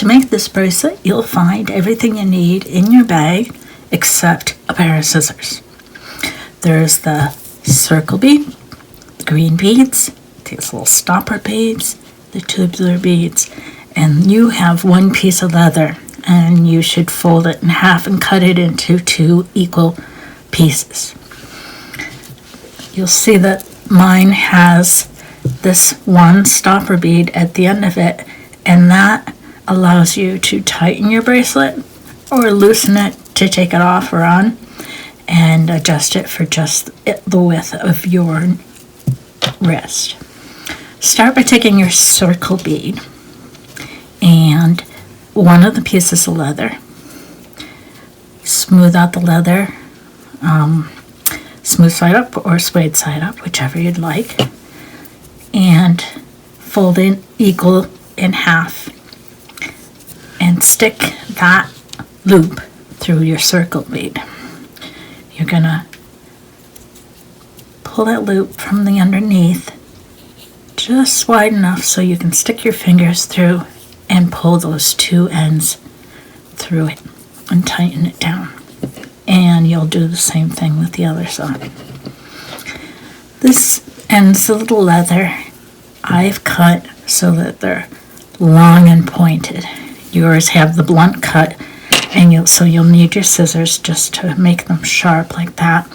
To make this bracelet, you'll find everything you need in your bag except a pair of scissors. There's the circle bead, the green beads, these little stopper beads, the tubular beads, and you have one piece of leather, and you should fold it in half and cut it into 2 equal pieces. You'll see that mine has this one stopper bead at the end of it, and that allows you to tighten your bracelet or loosen it to take it off or on, and adjust it for just the width of your wrist. Start by taking your circle bead and one of the pieces of leather. Smooth out the leather, smooth side up or suede side up, whichever you'd like, and fold it equal in half and stick that loop through your circle bead. You're gonna pull that loop from the underneath just wide enough so you can stick your fingers through and pull those 2 ends through it and tighten it down. And you'll do the same thing with the other side. This ends of the leather I've cut so that they're long and pointed. Yours have the blunt cut, and so you'll need your scissors just to make them sharp like that.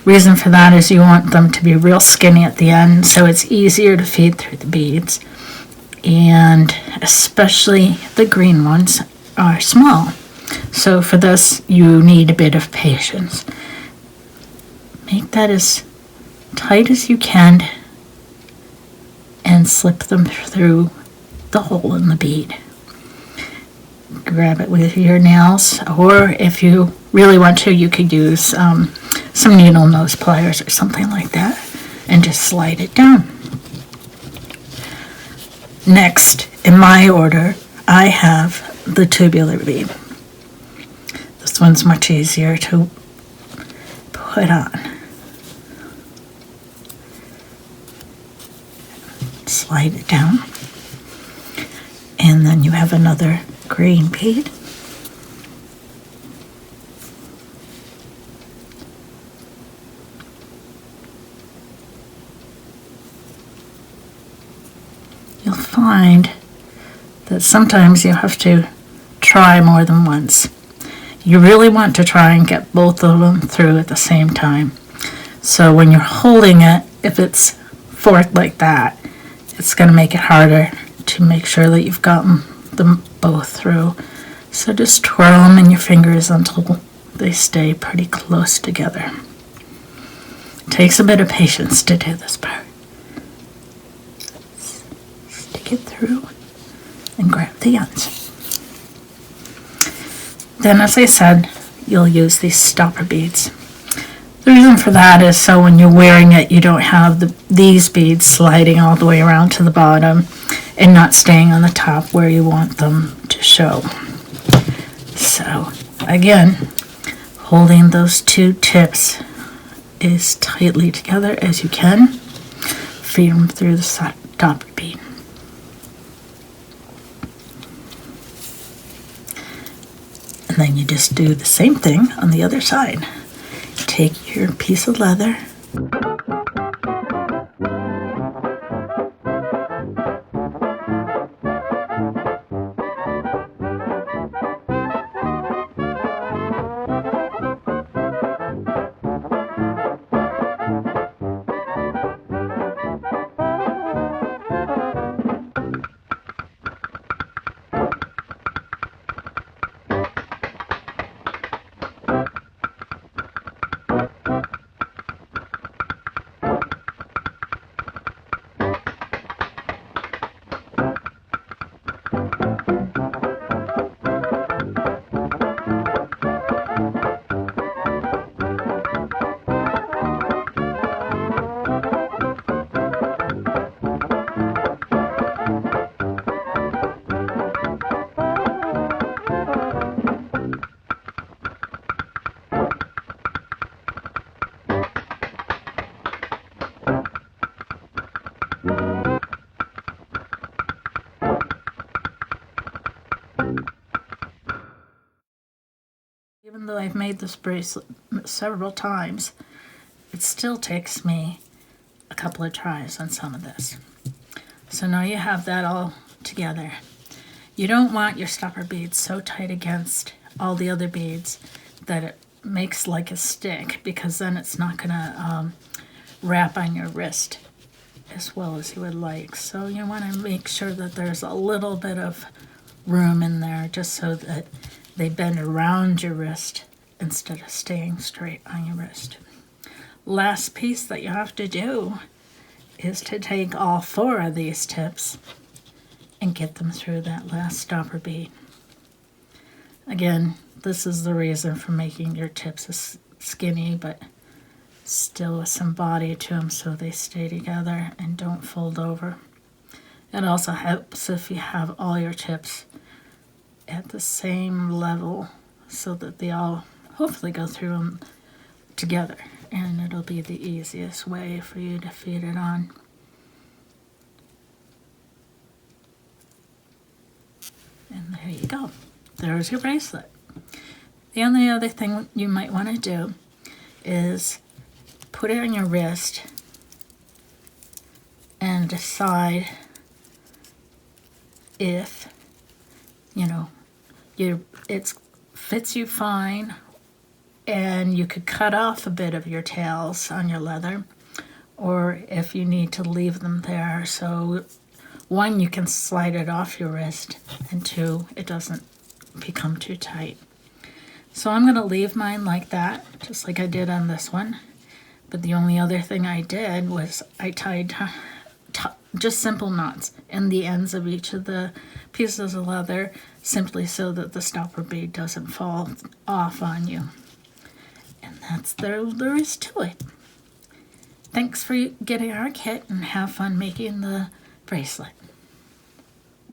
Reason for that is you want them to be real skinny at the end so it's easier to feed through the beads, and especially the green ones are small. So for this you need a bit of patience. Make that as tight as you can and slip them through the hole in the bead. Grab it with your nails, or if you really want to, you could use some needle nose pliers or something like that and just slide it down. Next, in my order, I have the tubular bead. This one's much easier to put on. Slide it down, and then you have another green bead. You'll find that sometimes you have to try more than once. You really want to try and get both of them through at the same time. So when you're holding it, if it's forked like that, it's going to make it harder to make sure that you've gotten them both through. So just twirl them in your fingers until they stay pretty close together. It takes a bit of patience to do this part. Stick it through and grab the ends. Then, as I said, you'll use these stopper beads. The reason for that is so when you're wearing it, you don't have these beads sliding all the way around to the bottom and not staying on the top where you want them to show. So, again, holding those 2 tips as tightly together as you can, feed them through the stopper bead. And then you just do the same thing on the other side. Take your piece of leather, though I've made this bracelet several times, it still takes me a couple of tries on some of this. So now you have that all together. You don't want your stopper beads so tight against all the other beads that it makes like a stick, because then it's not going to wrap on your wrist as well as you would like. So you want to make sure that there's a little bit of room in there, just so that they bend around your wrist instead of staying straight on your wrist. Last piece that you have to do is to take all 4 of these tips and get them through that last stopper bead. Again, this is the reason for making your tips skinny, but still with some body to them so they stay together and don't fold over. It also helps if you have all your tips at the same level so that they all hopefully go through them together, and it'll be the easiest way for you to feed it on. And there you go. There's your bracelet. The only other thing you might want to do is put it on your wrist and decide if, it fits you fine, and you could cut off a bit of your tails on your leather, or if you need to leave them there. So 1, you can slide it off your wrist, and 2, it doesn't become too tight. So I'm going to leave mine like that, just like I did on this one. But the only other thing I did was I tied just simple knots in the ends of each of the pieces of leather, simply so that the stopper bead doesn't fall off on you. And that's there is to it. Thanks for getting our kit, and have fun making the bracelet.